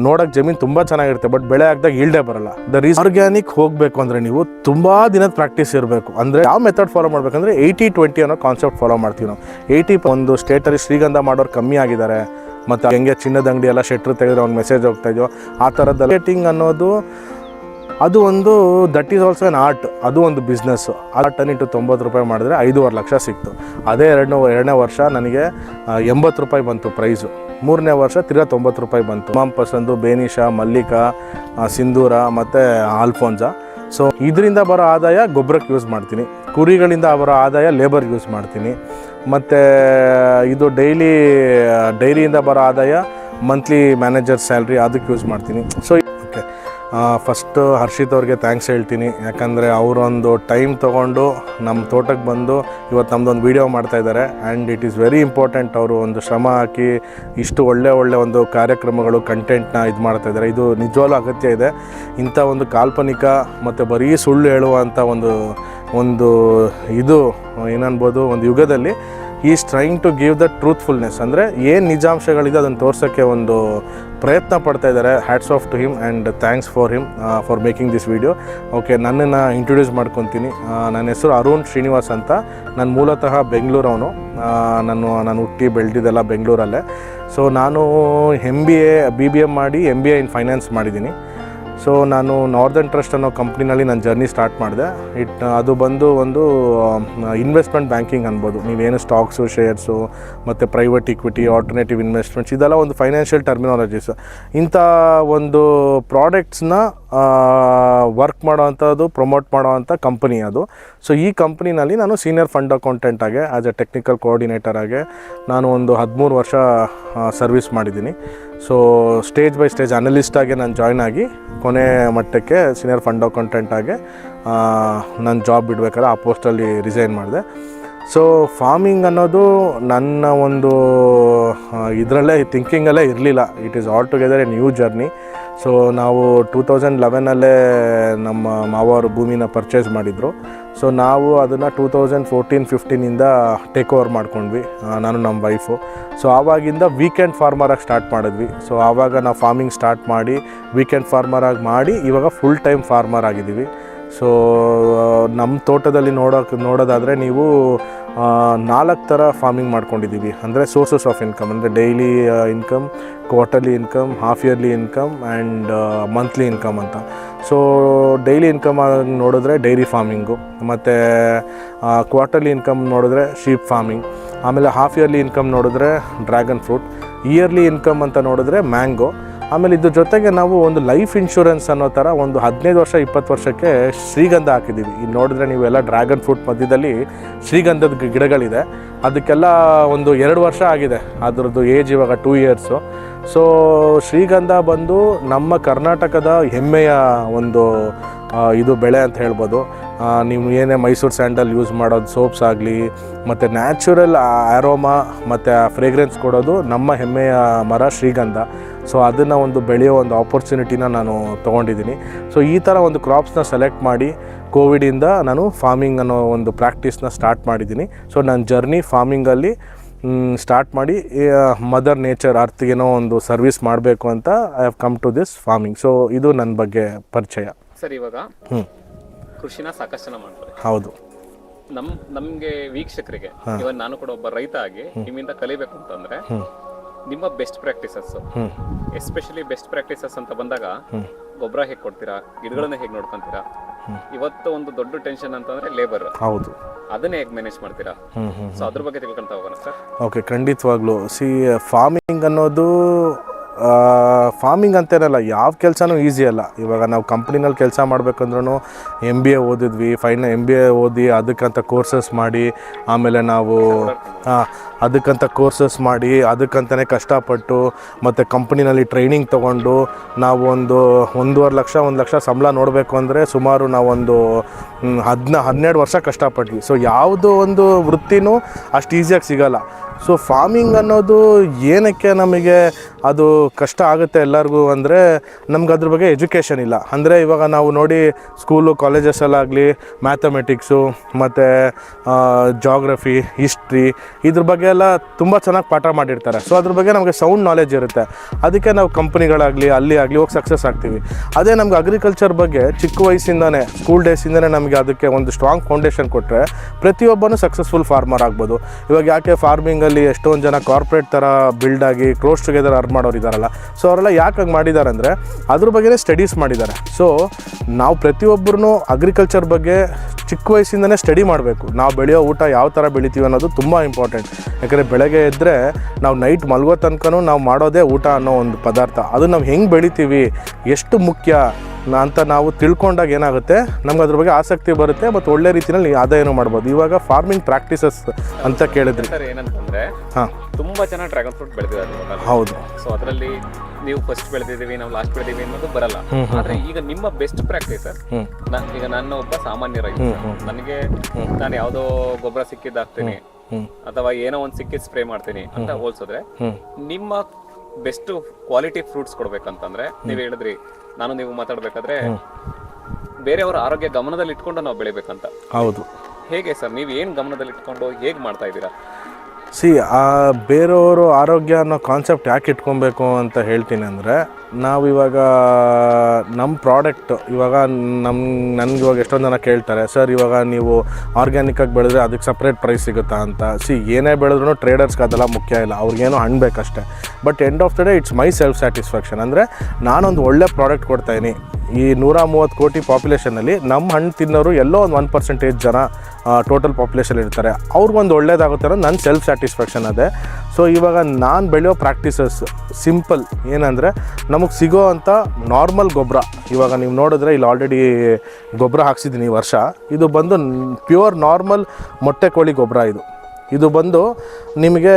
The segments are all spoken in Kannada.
ನೋಡೋಕೆ ಜಮೀನು ತುಂಬ ಚೆನ್ನಾಗಿರುತ್ತೆ, ಬಟ್ ಬೆಳೆ ಹಾಕಿದಾಗ ಈಲ್ಡೇ ಬರಲ್ಲ. ಆರ್ಗ್ಯಾನಿಕ್ ಹೋಗಬೇಕು ಅಂದರೆ ನೀವು ತುಂಬ ದಿನದ ಪ್ರಾಕ್ಟೀಸ್ ಇರಬೇಕು. ಅಂದರೆ ಯಾವ ಮೆಥಡ್ ಫಾಲೋ ಮಾಡಬೇಕಂದ್ರೆ 80-20 ಅನ್ನೋ ಕಾನ್ಸೆಪ್ಟ್ ಫಾಲೋ ಮಾಡ್ತೀವಿ ನಾವು. 80 ಒಂದು ಸ್ಟೇಟಲ್ಲಿ ಶ್ರೀಗಂಧ ಮಾಡೋರು ಕಮ್ಮಿ ಆಗಿದ್ದಾರೆ, ಮತ್ತು ಹೆಂಗೆ ಚಿನ್ನದ ಅಂಗಡಿ ಎಲ್ಲ ಶೆಟ್ರು ತೆಗೆದ್ರೆ ಒಂದು ಮೆಸೇಜ್ ಹೋಗ್ತಾ ಇದೆಯೋ ಆ ಥರದ್ದು ರೇಟಿಂಗ್ ಅನ್ನೋದು ಅದು ಒಂದು that is also an art, ಅದು ಒಂದು ಬಿಸ್ನೆಸ್ಸು. ಆ ಟನ್ ಇಂಟು 90 ರೂಪಾಯಿ ಮಾಡಿದ್ರೆ 5.5 ಲಕ್ಷ ಸಿಕ್ತು. ಅದೇ ಎರಡನೇ ವರ್ಷ ನನಗೆ 80 ರೂಪಾಯಿ ಬಂತು ಪ್ರೈಸು. 3ನೇ ವರ್ಷ ತಿರ್ಗಾ 90 ರೂಪಾಯಿ ಬಂತು. ಮಾಮ್ ಪಸಂದು, ಬೇನಿಷಾ, ಮಲ್ಲಿಕಾ, ಸಿಂಧೂರ ಮತ್ತು ಆಲ್ಫೋನ್ಸಾ. ಸೊ ಇದರಿಂದ ಬರೋ ಆದಾಯ ಗೊಬ್ಬರಕ್ಕೆ ಯೂಸ್ ಮಾಡ್ತೀನಿ, ಕುರಿಗಳಿಂದ ಬರೋ ಆದಾಯ ಲೇಬರ್ಗೆ ಯೂಸ್ ಮಾಡ್ತೀನಿ, ಮತ್ತು ಇದು ಡೈರಿಯಿಂದ ಬರೋ ಆದಾಯ ಮಂತ್ಲಿ ಮ್ಯಾನೇಜರ್ ಸ್ಯಾಲ್ರಿ ಅದಕ್ಕೆ ಯೂಸ್ ಮಾಡ್ತೀನಿ. ಸೊ ಓಕೆ, ಫಸ್ಟು ಹರ್ಷಿತ್ ಅವ್ರಿಗೆ ಥ್ಯಾಂಕ್ಸ್ ಹೇಳ್ತೀನಿ, ಯಾಕಂದರೆ ಅವರೊಂದು ಟೈಮ್ ತೊಗೊಂಡು ನಮ್ಮ ತೋಟಕ್ಕೆ ಬಂದು ಇವತ್ತು ನಮ್ಮದೊಂದು ವೀಡಿಯೋ ಮಾಡ್ತಾಯಿದ್ದಾರೆ. And it is very important. ಅವರು ಒಂದು ಶ್ರಮ ಹಾಕಿ ಇಷ್ಟು ಒಳ್ಳೆ ಒಂದು ಕಾರ್ಯಕ್ರಮಗಳು ಕಂಟೆಂಟ್ನ ಇದು ಮಾಡ್ತಾಯಿದ್ದಾರೆ. ಇದು ನಿಜವಾಗ್ಲೂ ಅಗತ್ಯ ಇದೆ. ಇಂಥ ಒಂದು ಕಾಲ್ಪನಿಕ ಮತ್ತು ಬರೀ ಸುಳ್ಳು ಹೇಳುವಂಥ ಒಂದು ಇದು ಏನನ್ಬೋದು, ಒಂದು ಯುಗದಲ್ಲಿ ಈ is trying to give the truthfulness. ಅಂದರೆ ಏನು ನಿಜಾಂಶಗಳಿದೆ ಅದನ್ನು ತೋರ್ಸೋಕ್ಕೆ ಒಂದು ಪ್ರಯತ್ನ ಪಡ್ತಾ ಇದ್ದಾರೆ. Hats off to him and thanks for him for making this video. Okay, ನನ್ನನ್ನು ಇಂಟ್ರೊಡ್ಯೂಸ್ ಮಾಡ್ಕೊತೀನಿ. ನನ್ನ ಹೆಸರು ಅರುಣ್ ಶ್ರೀನಿವಾಸ್ ಅಂತ. ನಾನು ಮೂಲತಃ ಬೆಂಗಳೂರವನು. ನಾನು ಹುಟ್ಟಿ ಬೆಳೆದಿದ್ದೆಲ್ಲ ಬೆಂಗಳೂರಲ್ಲೇ. ಸೊ ನಾನು MBA BBM ಮಾಡಿ MBA ಇನ್ ಫೈನಾನ್ಸ್ ಮಾಡಿದ್ದೀನಿ. ಸೊ ನಾನು ನಾರ್ದರ್ನ್ ಟ್ರಸ್ಟ್ ಅನ್ನೋ ಕಂಪ್ನಿನಲ್ಲಿ ನನ್ನ ಜರ್ನಿ ಸ್ಟಾರ್ಟ್ ಮಾಡಿದೆ. ಅದು ಬಂದು ಒಂದು ಇನ್ವೆಸ್ಟ್ಮೆಂಟ್ ಬ್ಯಾಂಕಿಂಗ್ ಅನ್ಬೋದು. ನೀವೇನು ಸ್ಟಾಕ್ಸು, ಶೇರ್ಸು ಮತ್ತು ಪ್ರೈವೇಟ್ ಇಕ್ವಿಟಿ, ಆಲ್ಟರ್ನೇಟಿವ್ ಇನ್ವೆಸ್ಟ್ಮೆಂಟ್ಸ್, ಇದೆಲ್ಲ ಒಂದು ಫೈನಾನ್ಷಿಯಲ್ ಟರ್ಮಿನಾಲಜೀಸ್. ಇಂಥ ಒಂದು ಪ್ರಾಡಕ್ಟ್ಸ್ನ ವರ್ಕ್ ಮಾಡೋವಂಥದ್ದು, ಪ್ರಮೋಟ್ ಮಾಡೋವಂಥ ಕಂಪನಿ ಅದು. ಸೊ ಈ ಕಂಪ್ನಿನಲ್ಲಿ ನಾನು ಸೀನಿಯರ್ ಫಂಡ್ ಅಕೌಂಟೆಂಟ್ ಆಗಿ, ಆ್ಯಸ್ ಎ ಟೆಕ್ನಿಕಲ್ ಕೋಆರ್ಡಿನೇಟರ್ ಆಗಿ ನಾನು ಒಂದು 13 ವರ್ಷ ಸರ್ವಿಸ್ ಮಾಡಿದ್ದೀನಿ. ಸೊ ಸ್ಟೇಜ್ ಬೈ ಸ್ಟೇಜ್ ಅನಲಿಸ್ಟಾಗಿ ನಾನು ಜಾಯ್ನ್ ಆಗಿ ಕೊನೆ ಮಟ್ಟಕ್ಕೆ ಸೀನಿಯರ್ ಫಂಡ್ ಅಕೌಂಟೆಂಟ್ ಆಗಿ ನಾನು ಜಾಬ್ ಬಿಡಬೇಕಾದ್ರೆ ಆ ಪೋಸ್ಟಲ್ಲಿ ರಿಸೈನ್ ಮಾಡಿದೆ. ಸೊ ಫಾರ್ಮಿಂಗ್ ಅನ್ನೋದು ನನ್ನ ಒಂದು ಇದರಲ್ಲೇ ಥಿಂಕಿಂಗಲ್ಲೇ ಇರಲಿಲ್ಲ. It is all together A new journey. So ನಾವು 2011 ನಮ್ಮ ಮಾವರು ಭೂಮಿನ ಪರ್ಚೇಸ್ ಮಾಡಿದರು. ಸೊ ನಾವು ಅದನ್ನು 2014-15 ಟೇಕ್ ಓವರ್ ಮಾಡ್ಕೊಂಡ್ವಿ, ನಾನು ನಮ್ಮ ವೈಫು. ಸೊ ಆವಾಗಿಂದ ವೀಕೆಂಡ್ ಫಾರ್ಮರಾಗಿ ಸ್ಟಾರ್ಟ್ ಮಾಡಿದ್ವಿ. ಸೊ ಆವಾಗ ನಾವು ಫಾರ್ಮಿಂಗ್ ಸ್ಟಾರ್ಟ್ ಮಾಡಿ ವೀಕೆಂಡ್ ಫಾರ್ಮರಾಗಿ ಮಾಡಿ ಇವಾಗ ಫುಲ್ ಟೈಮ್ ಫಾರ್ಮರ್ ಆಗಿದ್ದೀವಿ. ಸೊ ನಮ್ಮ ತೋಟದಲ್ಲಿ ನೋಡೋದಾದರೆ ನೀವು 4 ಥರ ಫಾರ್ಮಿಂಗ್ ಮಾಡ್ಕೊಂಡಿದ್ದೀವಿ. ಅಂದರೆ ಸೋರ್ಸಸ್ ಆಫ್ ಇನ್ಕಮ್, ಅಂದರೆ daily income, quarterly income, half yearly income and monthly income ಅಂತ. ಸೊ ಡೈಲಿ ಇನ್ಕಮ್ ನೋಡಿದ್ರೆ ಡೈರಿ ಫಾರ್ಮಿಂಗು, ಮತ್ತು ಕ್ವಾರ್ಟರ್ಲಿ ಇನ್ಕಮ್ ನೋಡಿದ್ರೆ ಶೀಪ್ ಫಾರ್ಮಿಂಗ್, ಆಮೇಲೆ ಹಾಫ್ ಇಯರ್ಲಿ ಇನ್ಕಮ್ ನೋಡಿದ್ರೆ ಡ್ರ್ಯಾಗನ್ ಫ್ರೂಟ್, ಇಯರ್ಲಿ ಇನ್ಕಮ್ ಅಂತ ನೋಡಿದ್ರೆ ಮ್ಯಾಂಗೋ. ಆಮೇಲೆ ಇದ್ರ ಜೊತೆಗೆ ನಾವು ಒಂದು ಲೈಫ್ ಇನ್ಶೂರೆನ್ಸ್ ಅನ್ನೋ ಥರ ಒಂದು 15 ವರ್ಷ 20 ವರ್ಷಕ್ಕೆ ಶ್ರೀಗಂಧ ಹಾಕಿದ್ದೀವಿ. ಇಲ್ಲಿ ನೋಡಿದ್ರೆ ನೀವೆಲ್ಲ ಡ್ರ್ಯಾಗನ್ ಫ್ರೂಟ್ ಮಧ್ಯದಲ್ಲಿ ಶ್ರೀಗಂಧದ ಗಿಡಗಳಿದೆ. ಅದಕ್ಕೆಲ್ಲ ಒಂದು 2 ವರ್ಷ ಆಗಿದೆ, ಅದರದ್ದು ಏಜ್ ಇವಾಗ 2 ಇಯರ್ಸು. ಸೊ ಶ್ರೀಗಂಧ ಬಂದು ನಮ್ಮ ಕರ್ನಾಟಕದ ಹೆಮ್ಮೆಯ ಒಂದು ಇದು ಬೆಳೆ ಅಂತ ಹೇಳ್ಬೋದು. ನೀವು ಏನೇ ಮೈಸೂರು ಸ್ಯಾಂಡಲ್ ಯೂಸ್ ಮಾಡೋದು ಸೋಪ್ಸ್ ಆಗಲಿ, ಮತ್ತು ನ್ಯಾಚುರಲ್ ಆರೋಮಾ ಮತ್ತು ಫ್ರೇಗ್ರೆನ್ಸ್ ಕೊಡೋದು ನಮ್ಮ ಹೆಮ್ಮೆಯ ಮರ ಶ್ರೀಗಂಧ. ಸೊ ಅದನ್ನು ಒಂದು ಬೆಳೆಯೋ ಒಂದು ಆಪರ್ಚುನಿಟಿನ ನಾನು ತೊಗೊಂಡಿದ್ದೀನಿ. ಸೊ ಈ ಥರ ಒಂದು ಕ್ರಾಪ್ಸ್ನ ಸೆಲೆಕ್ಟ್ ಮಾಡಿ ಕೋವಿಡಿಂದ ನಾನು ಫಾರ್ಮಿಂಗ್ ಅನ್ನೋ ಒಂದು ಪ್ರಾಕ್ಟೀಸ್ನ ಸ್ಟಾರ್ಟ್ ಮಾಡಿದ್ದೀನಿ. ಸೊ ನನ್ನ ಜರ್ನಿ ಫಾರ್ಮಿಂಗಲ್ಲಿ ಸ್ಟಾರ್ಟ್ ಮಾಡಿ ಮದರ್ ನೇಚರ್ ಅರ್ಥ್ಗೇನೋ ಒಂದು ಸರ್ವಿಸ್ ಮಾಡಬೇಕು ಅಂತ I have come to this farming. So ಇದು ನನ್ನ ಬಗ್ಗೆ ಪರಿಚಯ. ಸರ್, ಇವಾಗ ಕೃಷಿನ ಸಾಕಷ್ಟು ಜನ ಮಾಡ್ತಾರೆ. ಹೌದು. ನಮ್ಗೆ ವೀಕ್ಷಕರಿಗೆ ಇವಾಗ ನಾನು ಕೂಡ ಒಬ್ಬ ರೈತ ಆಗಿ ನಿಮ್ಮಿಂದ ಕಲಿಬೇಕು ಅಂತಂದ್ರೆ ನಿಮ್ಮ best practices, especially best practices ಅಂತ ಬಂದಾಗ ಗೊಬ್ಬರ ಹೇಗೆ ಕೊಡ್ತೀರಾ, ಗಿಡಗಳನ್ನ ಹೇಗೆ ನೋಡ್ಕೊಂತೀರಾ, ಇವತ್ತು ಒಂದು ದೊಡ್ಡ ಟೆನ್ಷನ್ ಅಂತಂದ್ರೆ ಲೇಬರ್, ಹೌದು, ಅದನ್ನ ಹೇಗೆ ಮ್ಯಾನೇಜ್ ಮಾಡ್ತೀರಾ? ಸೊ ಅದ್ರ ಬಗ್ಗೆ ತಿಳ್ಕೊಂತ ಹೋಗೋಣ ಸರ್. ಓಕೆ, ಖಂಡಿತವಾಗ್ಲೂ. ಫಾರ್ಮಿಂಗ್ ಅನ್ನೋದು ಫಾರ್ಮಿಂಗ್ ಅಂತೇನಲ್ಲ, ಯಾವ ಕೆಲಸನೂ ಈಸಿ ಅಲ್ಲ. ಇವಾಗ ನಾವು ಕಂಪ್ನಿನಲ್ಲಿ ಕೆಲಸ ಮಾಡಬೇಕಂದ್ರೂ MBA ಓದಿದ್ವಿ, MBA ಓದಿ ಅದಕ್ಕಂತ ಕೋರ್ಸಸ್ ಮಾಡಿ, ಆಮೇಲೆ ನಾವು ಅದಕ್ಕಂತ ಕೋರ್ಸಸ್ ಮಾಡಿ ಅದಕ್ಕಂತಲೇ ಕಷ್ಟಪಟ್ಟು ಮತ್ತು ಕಂಪ್ನಿನಲ್ಲಿ ಟ್ರೈನಿಂಗ್ ತೊಗೊಂಡು ನಾವು ಒಂದು 1.5 ಲಕ್ಷ 1 ಲಕ್ಷ ಸಂಬಳ ನೋಡಬೇಕು ಅಂದರೆ ಸುಮಾರು ನಾವೊಂದು 12 ವರ್ಷ ಕಷ್ಟಪಟ್ವಿ. ಸೊ ಯಾವುದೋ ಒಂದು ವೃತ್ತಿನೂ ಅಷ್ಟು ಈಸಿಯಾಗಿ ಸಿಗೋಲ್ಲ. ಸೊ ಫಾರ್ಮಿಂಗ್ ಅನ್ನೋದು ಏನಕ್ಕೆ ನಮಗೆ ಅದು ಕಷ್ಟ ಆಗುತ್ತೆ ಎಲ್ಲರಿಗೂ ಅಂದರೆ ನಮ್ಗೆ ಅದ್ರ ಬಗ್ಗೆ ಎಜುಕೇಷನ್ ಇಲ್ಲ. ಅಂದರೆ ಇವಾಗ ನಾವು ನೋಡಿ ಸ್ಕೂಲು ಕಾಲೇಜಸ್ಸಲ್ಲಾಗಲಿ ಮ್ಯಾಥಮೆಟಿಕ್ಸು ಮತ್ತು ಜಾಗ್ರಫಿ, ಹಿಸ್ಟ್ರಿ ಇದ್ರ ಬಗ್ಗೆ ಎಲ್ಲ ತುಂಬ ಚೆನ್ನಾಗಿ ಪಾಠ ಮಾಡಿರ್ತಾರೆ. ಸೊ ಅದ್ರ ಬಗ್ಗೆ ನಮಗೆ ಸೌಂಡ್ ನಾಲೆಜ್ ಇರುತ್ತೆ. ಅದಕ್ಕೆ ನಾವು ಕಂಪ್ನಿಗಳಾಗಲಿ ಅಲ್ಲಿ ಆಗಲಿ ಹೋಗಿ ಸಕ್ಸಸ್ ಆಗ್ತೀವಿ. ಅದೇ ನಮ್ಗೆ ಅಗ್ರಿಕಲ್ಚರ್ ಬಗ್ಗೆ ಚಿಕ್ಕ ವಯಸ್ಸಿಂದನೇ ಸ್ಕೂಲ್ ಡೇಸಿಂದನೇ ನಮಗೆ ಅದಕ್ಕೆ ಒಂದು ಸ್ಟ್ರಾಂಗ್ ಫೌಂಡೇಶನ್ ಕೊಟ್ಟರೆ ಪ್ರತಿಯೊಬ್ಬನೂ ಸಕ್ಸಸ್ಫುಲ್ ಫಾರ್ಮರ್ ಆಗ್ಬೋದು. ಇವಾಗ ಯಾಕೆ ಫಾರ್ಮಿಂಗಲ್ಲಿ ಎಷ್ಟೊಂದು ಜನ ಕಾರ್ಪೊರೇಟ್ ಥರ ಬಿಲ್ಡ್ ಆಗಿ ಕ್ಲೋಸ್ ಟುಗೆದರ್ ಅರ್ನ್ ಮಾಡೋರು ಇದ್ದಾರಲ್ಲ, ಸೊ ಅವರೆಲ್ಲ ಯಾಕೆ ಹಂಗೆ ಮಾಡಿದ್ದಾರೆ ಅಂದರೆ ಅದ್ರ ಬಗ್ಗೆನೇ ಸ್ಟಡೀಸ್ ಮಾಡಿದ್ದಾರೆ. ಸೊ ನಾವು ಪ್ರತಿಯೊಬ್ಬರೂ ಅಗ್ರಿಕಲ್ಚರ್ ಬಗ್ಗೆ ಚಿಕ್ಕ ವಯಸ್ಸಿಂದನೇ ಸ್ಟಡಿ ಮಾಡಬೇಕು. ನಾವು ಬೆಳೆಯೋ ಊಟ ಯಾವ ಥರ ಬೆಳಿತೀವಿ ಅನ್ನೋದು ತುಂಬ ಇಂಪಾರ್ಟೆಂಟ್. ಯಾಕಂದರೆ ಬೆಳಗ್ಗೆ ಎದ್ದರೆ ನಾವು ನೈಟ್ ಮಲಗೋ ತನಕನೂ ನಾವು ಮಾಡೋದೇ ಊಟ ಅನ್ನೋ ಒಂದು ಪದಾರ್ಥ. ಅದು ನಾವು ಹೆಂಗೆ ಬೆಳಿತೀವಿ, ಎಷ್ಟು ಮುಖ್ಯ ಅಂತ ನಾವು ತಿಳ್ಕೊಂಡಾಗ ಏನಾಗುತ್ತೆ, ನಮ್ಗೆ ಅದ್ರ ಬಗ್ಗೆ ಆಸಕ್ತಿ ಬರುತ್ತೆ ಮತ್ತು ಒಳ್ಳೆ ರೀತಿಯಲ್ಲಿ ಆದಾಯನೂ ಮಾಡ್ಬೋದು. ಇವಾಗ ಫಾರ್ಮಿಂಗ್ ಪ್ರಾಕ್ಟೀಸಸ್ ಅಂತ ಕೇಳಿದ್ರಿ ಸರ್, ಏನಂತಂದ್ರೆ ತುಂಬಾ ಚೆನ್ನಾಗಿ ಡ್ರ್ಯಾಗನ್ ಫ್ರೂಟ್ ಬೆಳೆದಿದ್ದಾರೆ. ಹೌದು. ಸೊ ಅದರಲ್ಲಿ ನೀವು ಫಸ್ಟ್ ಬೆಳೆದಿದ್ದೀವಿ, ನಾವು ಲಾಸ್ಟ್ ಬೆಳೆದಿದ್ದೀವಿ ಅನ್ನೋದು ಬರಲ್ಲ. ಆದ್ರೆ ಈಗ ನಿಮ್ಮ ಬೆಸ್ಟ್ ಪ್ರಾಕ್ಟೀಸ್, ಈಗ ನನ್ನ ಒಬ್ಬ ಸಾಮಾನ್ಯ ರೈತ, ನನಗೆ ನಾನು ಯಾವುದೋ ಗೊಬ್ಬರ ಸಿಕ್ಕಿದ್ದು ಹಾಕ್ತೀನಿ ಅಥವಾ ಏನೋ ಒಂದು ಸಿಕ್ಕಿದ್ ಸ್ಪ್ರೇ ಮಾಡ್ತೀನಿ ಅಂತ ಹೋಲ್ಸಿದ್ರೆ, ನಿಮ್ಮ ಬೆಸ್ಟ್ ಕ್ವಾಲಿಟಿ ಫ್ರೂಟ್ಸ್ ಕೊಡ್ಬೇಕಂತಂದ್ರೆ ನೀವ್ ಹೇಳಿದ್ರಿ, ನಾನು ನೀವು ಮಾತಾಡ್ಬೇಕಾದ್ರೆ ಬೇರೆಯವರ ಆರೋಗ್ಯ ಗಮನದಲ್ಲಿ ಇಟ್ಕೊಂಡು ನಾವು ಬೆಳಿಬೇಕಂತ. ಹೌದು. ಹೇಗೆ ಸರ್, ನೀವು ಏನು ಗಮನದಲ್ಲಿ ಇಟ್ಕೊಂಡು ಹೇಗೆ ಮಾಡ್ತಾ ಇದ್ದೀರಾ? ಆ ಬೇರೆಯವರು ಆರೋಗ್ಯ ಅನ್ನೋ ಕಾನ್ಸೆಪ್ಟ್ ಯಾಕೆ ಇಟ್ಕೊಬೇಕು ಅಂತ ಹೇಳ್ತೀನಿ ಅಂದರೆ, ನಾವಿವಾಗ ನಮ್ಮ ಪ್ರಾಡಕ್ಟ್ ಇವಾಗ ನನಗೆ ಇವಾಗ ಎಷ್ಟೊಂದು ಜನ ಕೇಳ್ತಾರೆ, ಸರ್ ಇವಾಗ ನೀವು ಆರ್ಗ್ಯಾನಿಕ್ಕಾಗಿ ಬೆಳೆದ್ರೆ ಅದಕ್ಕೆ ಸಪ್ರೇಟ್ ಪ್ರೈಸ್ ಸಿಗುತ್ತಾ ಅಂತ. ಏನೇ ಬೆಳೆದ್ರೂ ಟ್ರೇಡರ್ಸ್ಗೆ ಅದೆಲ್ಲ ಮುಖ್ಯ ಇಲ್ಲ, ಅವ್ರಿಗೇನೋ ಹಣ್ಣು ಬೇಕಷ್ಟೇ. But end of the day it's my self satisfaction. ಅಂದರೆ ನಾನೊಂದು ಒಳ್ಳೆ ಪ್ರಾಡಕ್ಟ್ ಕೊಡ್ತಾಯಿನಿ. ಈ 130 ಕೋಟಿ ಪಾಪ್ಯುಲೇಷನಲ್ಲಿ ನಮ್ಮ ಹಣ್ಣು ತಿನ್ನೋರು ಎಲ್ಲೋ ಒಂದು 1% ಜನ ಟೋಟಲ್ ಪಾಪ್ಯುಲೇಷನ್ ಇರ್ತಾರೆ. ಅವ್ರಿಗೊಂದು ಒಳ್ಳೇದಾಗುತ್ತೆ ಅನ್ನೋದು ನನ್ನ ಸೆಲ್ಫ್ ಸ್ಯಾಟಿಸ್ಫ್ಯಾಕ್ಷನ್ ಅದೇ. ಸೊ ಇವಾಗ ನಾನು ಬೆಳೆಯೋ ಪ್ರಾಕ್ಟೀಸಸ್ ಸಿಂಪಲ್ ಏನಂದರೆ, ನಮಗೆ ಸಿಗೋ ಅಂಥ ನಾರ್ಮಲ್ ಗೊಬ್ಬರ. ಇವಾಗ ನೀವು ನೋಡಿದ್ರೆ ಇಲ್ಲಿ ಆಲ್ರೆಡಿ ಗೊಬ್ಬರ ಹಾಕ್ಸಿದ್ದೀನಿ ಈ ವರ್ಷ. ಇದು ಬಂದು ಪ್ಯೂರ್ ನಾರ್ಮಲ್ ಮೊಟ್ಟೆ ಕೋಳಿ ಗೊಬ್ಬರ. ಇದು ಬಂದು ನಿಮಗೆ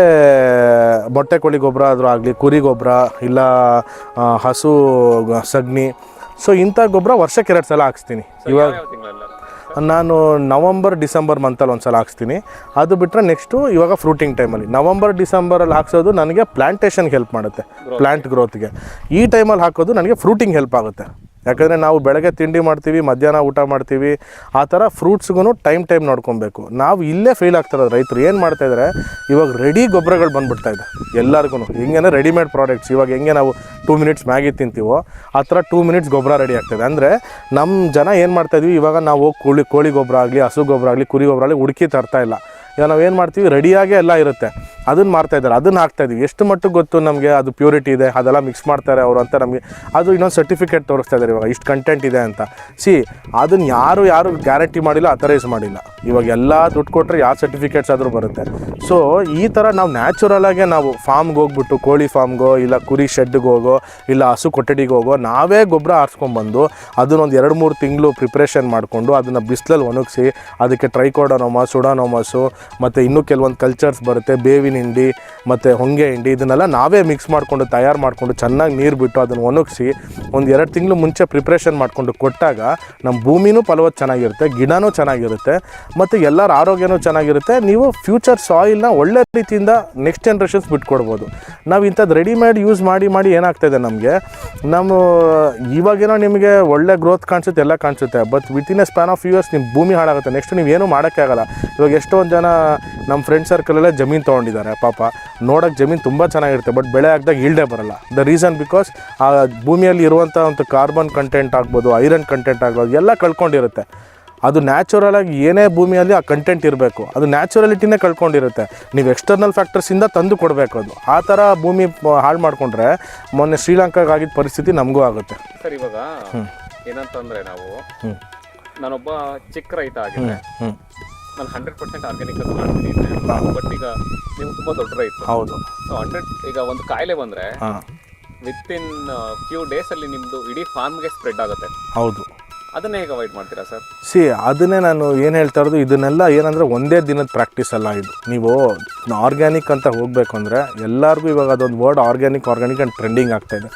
ಮೊಟ್ಟೆ ಕೋಳಿ ಗೊಬ್ಬರ ಆದರೂ ಆಗಲಿ, ಕುರಿ ಗೊಬ್ಬರ ಇಲ್ಲ ಹಸು ಸಗಣಿ, ಸೊ ಇಂಥ ಗೊಬ್ಬರ ವರ್ಷಕ್ಕೆ 2 ಸಲ ಹಾಕ್ಸ್ತೀನಿ. ಇವಾಗ ನಾನು ನವಂಬರ್ ಡಿಸೆಂಬರ್ ಮಂತಲ್ಲಿ ಒಂದು ಸಲ ಹಾಕ್ಸ್ತೀನಿ. ಅದು ಬಿಟ್ಟರೆ ನೆಕ್ಸ್ಟು ಇವಾಗ ಫ್ರೂಟಿಂಗ್ ಟೈಮಲ್ಲಿ ನವಂಬರ್ ಡಿಸೆಂಬರಲ್ಲಿ ಹಾಕ್ಸೋದು ನನಗೆ ಪ್ಲ್ಯಾಂಟೇಷನ್ಗೆ ಹೆಲ್ಪ್ ಮಾಡುತ್ತೆ, ಪ್ಲ್ಯಾಂಟ್ ಗ್ರೋತ್ಗೆ. ಈ ಟೈಮಲ್ಲಿ ಹಾಕೋದು ನನಗೆ ಫ್ರೂಟಿಂಗ್ ಹೆಲ್ಪ್ ಆಗುತ್ತೆ. ಯಾಕಂದರೆ ನಾವು ಬೆಳಗ್ಗೆ ತಿಂಡಿ ಮಾಡ್ತೀವಿ, ಮಧ್ಯಾಹ್ನ ಊಟ ಮಾಡ್ತೀವಿ, ಆ ಥರ ಫ್ರೂಟ್ಸ್ಗೂ ಟೈಮ್ ನೋಡ್ಕೊಬೇಕು. ನಾವು ಇಲ್ಲೇ ಫೇಲ್ ಆಗ್ತಿರೋದು ರೈತರು. ಏನು ಮಾಡ್ತಾಯಿದ್ದಾರೆ, ಇವಾಗ ರೆಡಿ ಗೊಬ್ಬರಗಳು ಬಂದುಬಿಡ್ತಾಯಿದೆ ಎಲ್ಲರಿಗೂ. ಹೆಂಗೆ ರೆಡಿಮೇಡ್ ಪ್ರಾಡಕ್ಟ್ಸ್, ಇವಾಗ ಹೆಂಗೆ ನಾವು 2 ಮಿನಿಟ್ಸ್ ಮ್ಯಾಗಿ ತಿಂತೀವೋ ಆ ಥರ 2 ಮಿನಿಟ್ಸ್ ಗೊಬ್ಬರ ರೆಡಿ ಆಗ್ತಾಯಿದೆ. ಅಂದರೆ ನಮ್ಮ ಜನ ಏನು ಮಾಡ್ತಾಯಿದ್ವಿ, ಇವಾಗ ನಾವು ಕೋಳಿ ಗೊಬ್ಬರ ಆಗಲಿ, ಹಸು ಗೊಬ್ಬರ ಆಗಲಿ, ಕುರಿ ಗೊಬ್ಬರ ಆಗಲಿ ಹುಡುಕಿ ತರ್ತಾಯಿಲ್ಲ. ಈಗ ನಾವು ಏನು ಮಾಡ್ತೀವಿ, ರೆಡಿಯಾಗೇ ಎಲ್ಲ ಇರುತ್ತೆ, ಅದನ್ನು ಮಾರ್ತಾಯಿದ್ದಾರೆ, ಅದನ್ನು ಹಾಕ್ತಾಯಿದ್ವಿ. ಎಷ್ಟು ಮಟ್ಟಿಗೆ ಗೊತ್ತು ನಮಗೆ ಅದು ಪ್ಯೂರಿಟಿ ಇದೆ, ಅದೆಲ್ಲ ಮಿಕ್ಸ್ ಮಾಡ್ತಾರೆ ಅವರು ಅಂತ ನಮಗೆ ಅದು ಇನ್ನೊಂದು ಸರ್ಟಿಫಿಕೇಟ್ ತೋರಿಸ್ತಾ ಇದ್ದಾರೆ ಇವಾಗ ಇಷ್ಟು ಕಂಟೆಂಟ್ ಇದೆ ಅಂತ. ಅದನ್ನು ಯಾರು ಗ್ಯಾರಂಟಿ ಮಾಡಿಲ್ಲ, ಅಥರೈಸ್ ಮಾಡಿಲ್ಲ. ಇವಾಗ ಎಲ್ಲ ದುಡ್ಡು ಕೊಟ್ಟರೆ ಯಾವ ಸರ್ಟಿಫಿಕೇಟ್ಸ್ ಆದರೂ ಬರುತ್ತೆ. ಸೊ ಈ ಥರ ನಾವು ನ್ಯಾಚುರಲಾಗೆ ನಾವು ಫಾರ್ಮ್ಗೆ ಹೋಗ್ಬಿಟ್ಟು, ಕೋಳಿ ಫಾರ್ಮ್ಗೋ ಇಲ್ಲ ಕುರಿ ಶೆಡ್ಗೆ ಹೋಗೋ ಇಲ್ಲ ಹಸು ಕೊಠಡಿಗೆ ಹೋಗೋ, ನಾವೇ ಗೊಬ್ಬರ ಹಾರಿಸ್ಕೊಂಡ್ಬಂದು ಅದನ್ನೊಂದು 2-3 ತಿಂಗಳು ಪ್ರಿಪ್ರೇಷನ್ ಮಾಡಿಕೊಂಡು ಅದನ್ನು ಬಿಸಿಲಲ್ಲಿ ಒಣಗಿಸಿ ಅದಕ್ಕೆ ಟ್ರೈಕೋಡರ್ಮಾ, ಸುಡಾನೋಮಸು ಮತ್ತು ಇನ್ನೂ ಕೆಲವೊಂದು ಕಲ್ಚರ್ಸ್ ಬರುತ್ತೆ, ಬೇವಿನ ಹಿಂಡಿ ಮತ್ತು ಹೊಂಗೆ ಹಿಂಡಿ, ಇದನ್ನೆಲ್ಲ ನಾವೇ ಮಿಕ್ಸ್ ಮಾಡಿಕೊಂಡು ತಯಾರು ಮಾಡಿಕೊಂಡು ಚೆನ್ನಾಗಿ ನೀರು ಬಿಟ್ಟು ಅದನ್ನು ಒಣಗಿಸಿ ಒಂದು 2 ತಿಂಗಳು ಮುಂಚೆ ಪ್ರಿಪ್ರೇಷನ್ ಮಾಡಿಕೊಂಡು ಕೊಟ್ಟಾಗ ನಮ್ಮ ಭೂಮಿನೂ ಫಲವತ್ತು ಚೆನ್ನಾಗಿರುತ್ತೆ, ಗಿಡನೂ ಚೆನ್ನಾಗಿರುತ್ತೆ ಮತ್ತು ಎಲ್ಲರ ಆರೋಗ್ಯನೂ ಚೆನ್ನಾಗಿರುತ್ತೆ. ನೀವು ಫ್ಯೂಚರ್ ಸಾಯಿಲ್ನ ಒಳ್ಳೆ ರೀತಿಯಿಂದ ನೆಕ್ಸ್ಟ್ ಜನ್ರೇಷನ್ಸ್ ಬಿಟ್ಕೊಡ್ಬೋದು. ನಾವು ಇಂಥದ್ದು ರೆಡಿಮೇಡ್ ಯೂಸ್ ಮಾಡಿ ಏನಾಗ್ತಾಯಿದೆ ನಮಗೆ, ನಮ್ಮ ಇವಾಗೇನೋ ನಿಮಗೆ ಒಳ್ಳೆ ಗ್ರೋತ್ ಕಾಣಿಸುತ್ತೆ, ಎಲ್ಲ ಕಾಣಿಸುತ್ತೆ, but within A span of years ನಿಮ್ಮ ಭೂಮಿ ಹಾಳಾಗುತ್ತೆ. ನೆಕ್ಸ್ಟ್ ನೀವೇನು ಮಾಡೋಕ್ಕೆ ಆಗಲ್ಲ. ಇವಾಗ ಎಷ್ಟೊಂದು ಜನ ನಮ್ಮ ಫ್ರೆಂಡ್ ಸರ್ಕಲಲ್ಲೇ ಜಮೀನು ತೊಗೊಂಡಿದ್ದಾರೆ. ಪಾಪ ನೋಡೋಕ್ಕೆ ಜಮೀನು ತುಂಬ ಚೆನ್ನಾಗಿರುತ್ತೆ, ಬಟ್ ಬೆಳೆ ಹಾಕಿದಾಗ ಈಲ್ಡೇ ಬರಲ್ಲ. ದ ರೀಸನ್ ಬಿಕಾಸ್ ಆ ಭೂಮಿಯಲ್ಲಿ ಇರುವಂಥ ಒಂದು ಕಾರ್ಬನ್ ಕಂಟೆಂಟ್ ಆಗ್ಬೋದು, ಐರನ್ ಕಂಟೆಂಟ್ ಆಗ್ಬೋದು, ಎಲ್ಲ ಕಳ್ಕೊಂಡಿರುತ್ತೆ. ಅದು ನ್ಯಾಚುರಲಾಗಿ ಏನೇ ಭೂಮಿಯಲ್ಲಿ ಆ ಕಂಟೆಂಟ್ ಇರಬೇಕು, ಅದು ನ್ಯಾಚುರಲಿಟಿನೇ ಕಳ್ಕೊಂಡಿರುತ್ತೆ. ನೀವು ಎಕ್ಸ್ಟರ್ನಲ್ ಫ್ಯಾಕ್ಟರ್ಸಿಂದ ತಂದು ಕೊಡಬೇಕು. ಅದು ಆ ಥರ ಭೂಮಿ ಹಾಳು ಮಾಡಿಕೊಂಡ್ರೆ ಮೊನ್ನೆ ಶ್ರೀಲಂಕಾಗೆ ಆಗಿದ್ದ ಪರಿಸ್ಥಿತಿ ನಮಗೂ ಆಗುತ್ತೆ. ಸರ್ ಇವಾಗ ಏನಂತಂದರೆ ನಾನೊಬ್ಬ ಚಿಕ್ಕ ರೈತ ಆಗಿದ್ದೆ, ನಾನು 100% ಆರ್ಗ್ಯಾನಿಕ್ ಅದು ಮಾಡ್ತೀನಿ. ಬಟ್ ಈಗ ನೀವು ತುಂಬ ದೊಡ್ಡ ರೈತ. ಹೌದು. ಸೊ ಈಗ ಒಂದು ಕಾಯಿಲೆ ಬಂದರೆ ವಿತಿನ್ ಫ್ಯೂ ಡೇಸಲ್ಲಿ ನಿಮ್ಮದು ಇಡೀ ಫಾರ್ಮ್ಗೆ ಸ್ಪ್ರೆಡ್ ಆಗುತ್ತೆ. ಹೌದು. ಅದನ್ನೇ ಹೇಗೆ ಅವಾಯ್ಡ್ ಮಾಡ್ತೀರಾ ಸರ್? ಅದನ್ನೇ ನಾನು ಏನು ಹೇಳ್ತಾ ಇರೋದು, ಇದನ್ನೆಲ್ಲ ಏನಂದರೆ ಒಂದೇ ದಿನದ ಪ್ರಾಕ್ಟೀಸ್ ಅಲ್ಲ ಇದು. ನೀವು ಆರ್ಗ್ಯಾನಿಕ್ ಅಂತ ಹೋಗಬೇಕು ಅಂದರೆ ಎಲ್ಲರಿಗೂ ಇವಾಗ ಅದೊಂದು ವರ್ಡ್ ಆರ್ಗ್ಯಾನಿಕ್ ಆ್ಯಂಡ್ ಟ್ರೆಂಡಿಂಗ್ ಆಗ್ತಾಯಿದೆ.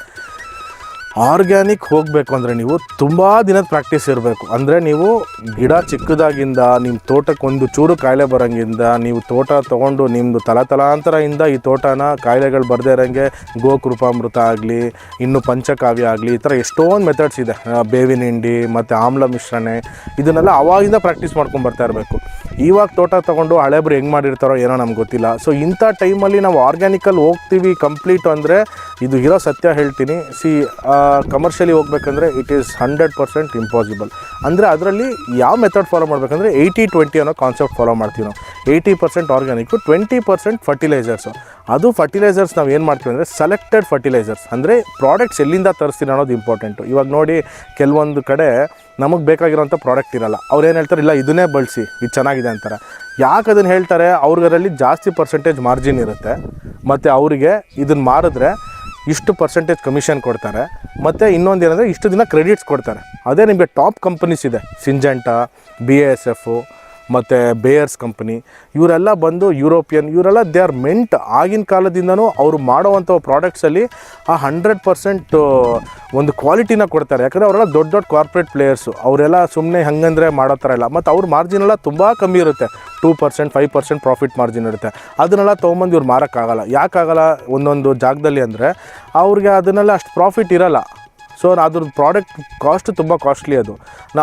ಆರ್ಗ್ಯಾನಿಕ್ ಹೋಗಬೇಕು ಅಂದರೆ ನೀವು ತುಂಬ ದಿನದ ಪ್ರಾಕ್ಟೀಸ್ ಇರಬೇಕು. ಅಂದರೆ ನೀವು ಗಿಡ ಚಿಕ್ಕದಾಗಿಂದ ನಿಮ್ಮ ತೋಟಕ್ಕೆ ಒಂದು ಚೂರು ಕಾಯಿಲೆ ಬರೋಂಗಿಂದ ನೀವು ತೋಟ ತೊಗೊಂಡು ನಿಮ್ಮದು ತಲಾಂತರದಿಂದ ಈ ತೋಟನ ಕಾಯಿಲೆಗಳು ಬರದೇ ಇರೋಂಗೆ ಗೋಕೃಪಾಮೃತ ಆಗಲಿ, ಇನ್ನು ಪಂಚಕಾವ್ಯ ಆಗಲಿ, ಈ ಥರ ಎಷ್ಟೊಂದು ಮೆಥಡ್ಸ್ ಇದೆ. ಬೇವಿನ ಹಿಂಡಿ ಮತ್ತು ಆಮ್ಲ ಮಿಶ್ರಣೆ, ಇದನ್ನೆಲ್ಲ ಅವಾಗಿಂದ ಪ್ರಾಕ್ಟೀಸ್ ಮಾಡ್ಕೊಂಡು ಬರ್ತಾ ಇರಬೇಕು. ಇವಾಗ ತೋಟ ತೊಗೊಂಡು ಹಳೆಬ್ರು ಹೆಂಗೆ ಮಾಡಿರ್ತಾರೋ ಏನೋ ನಮ್ಗೆ ಗೊತ್ತಿಲ್ಲ. ಸೊ ಇಂಥ ಟೈಮಲ್ಲಿ ನಾವು ಆರ್ಗ್ಯಾನಿಕಲ್ಲಿ ಹೋಗ್ತೀವಿ ಕಂಪ್ಲೀಟ್ ಅಂದರೆ ಇದು ಇರೋ ಸತ್ಯ ಹೇಳ್ತೀನಿ. ಕಮರ್ಷಿಯಲಿ ಹೋಗ್ಬೇಕಂದ್ರೆ ಇಟ್ ಈಸ್ 100% ಇಂಪಾಸಿಬಲ್. ಅಂದರೆ ಅದರಲ್ಲಿ ಯಾವ ಮೆಥಡ್ ಫಾಲೋ ಮಾಡಬೇಕಂದ್ರೆ 80-20 ಅನ್ನೋ ಕಾನ್ಸೆಪ್ಟ್ ಫಾಲೋ ಮಾಡ್ತೀವಿ ನಾವು. 80% ಆರ್ಗ್ಯಾನಿಕ್ಕು, 20% ಫರ್ಟಿಲೈಸರ್ಸು. ಅದು ಫರ್ಟಿಲೈಸರ್ಸ್ ನಾವು ಏನು ಮಾಡ್ತೀವಿ ಅಂದರೆ ಸೆಲೆಕ್ಟೆಡ್ ಫರ್ಟಿಲೈಸರ್ಸ್, ಅಂದರೆ ಪ್ರಾಡಕ್ಟ್ಸ್ ಎಲ್ಲಿಂದ ತರಿಸ್ತೀನಿ ಅನ್ನೋದು ಇಂಪಾರ್ಟೆಂಟು. ಇವಾಗ ನೋಡಿ, ಕೆಲವೊಂದು ಕಡೆ ನಮಗೆ ಬೇಕಾಗಿರೋಂಥ ಪ್ರಾಡಕ್ಟ್ ಇರೋಲ್ಲ, ಅವ್ರು ಏನು ಹೇಳ್ತಾರೆ, ಇಲ್ಲ ಇದನ್ನೇ ಬಳಸಿ ಇದು ಚೆನ್ನಾಗಿದೆ ಅಂತಾರೆ. ಯಾಕೆ ಅದನ್ನು ಹೇಳ್ತಾರೆ? ಅವ್ರಿಗರಲ್ಲಿ ಜಾಸ್ತಿ ಪರ್ಸೆಂಟೇಜ್ ಮಾರ್ಜಿನ್ ಇರುತ್ತೆ, ಮತ್ತು ಅವರಿಗೆ ಇದನ್ನು ಮಾರಿದ್ರೆ ಇಷ್ಟು ಪರ್ಸೆಂಟೇಜ್ ಕಮಿಷನ್ ಕೊಡ್ತಾರೆ, ಮತ್ತು ಇನ್ನೊಂದು ಏನಂದರೆ ಇಷ್ಟು ದಿನ ಕ್ರೆಡಿಟ್ಸ್ ಕೊಡ್ತಾರೆ. ಅದೇ ನಿಮಗೆ ಟಾಪ್ ಕಂಪನೀಸ್ ಇದೆ, ಸಿಂಜೆಂಟಾ, BASF ಮತ್ತು ಬೇಯರ್ಸ್ ಕಂಪನಿ, ಇವರೆಲ್ಲ ಬಂದು ಯುರೋಪಿಯನ್, ಇವರೆಲ್ಲ ದೇ ಆರ್ ಮೆಂಟ್ ಆಗಿನ ಕಾಲದಿಂದನೂ ಅವರು ಮಾಡೋವಂಥ ಪ್ರಾಡಕ್ಟ್ಸಲ್ಲಿ ಆ 100% ಒಂದು ಕ್ವಾಲಿಟಿನ ಕೊಡ್ತಾರೆ. ಯಾಕಂದರೆ ಅವರೆಲ್ಲ ದೊಡ್ಡ ದೊಡ್ಡ ಕಾರ್ಪೊರೇಟ್ ಪ್ಲೇಯರ್ಸು, ಅವರೆಲ್ಲ ಸುಮ್ಮನೆ ಹಂಗಂದರೆ ಮಾಡೋ ಥರ ಇಲ್ಲ. ಮತ್ತು ಅವ್ರ ಮಾರ್ಜಿನ್ ಎಲ್ಲ ತುಂಬ ಕಮ್ಮಿ ಇರುತ್ತೆ, 2%, 5% ಪ್ರಾಫಿಟ್ ಮಾರ್ಜಿನ್ ಇರುತ್ತೆ. ಅದನ್ನೆಲ್ಲ ತೊಗೊಂಬಂದು ಇವ್ರು ಮಾರೋಕ್ಕಾಗಲ್ಲ. ಯಾಕಾಗಲ್ಲ? ಒಂದೊಂದು ಜಾಗದಲ್ಲಿ ಅಂದರೆ ಅವ್ರಿಗೆ ಅದನ್ನೆಲ್ಲ ಅಷ್ಟು ಪ್ರಾಫಿಟ್ ಇರೋಲ್ಲ. ಸೊ ಅದ್ರದ್ದು ಪ್ರಾಡಕ್ಟ್ ಕಾಸ್ಟ್ ತುಂಬ ಕಾಸ್ಟ್ಲಿ. ಅದು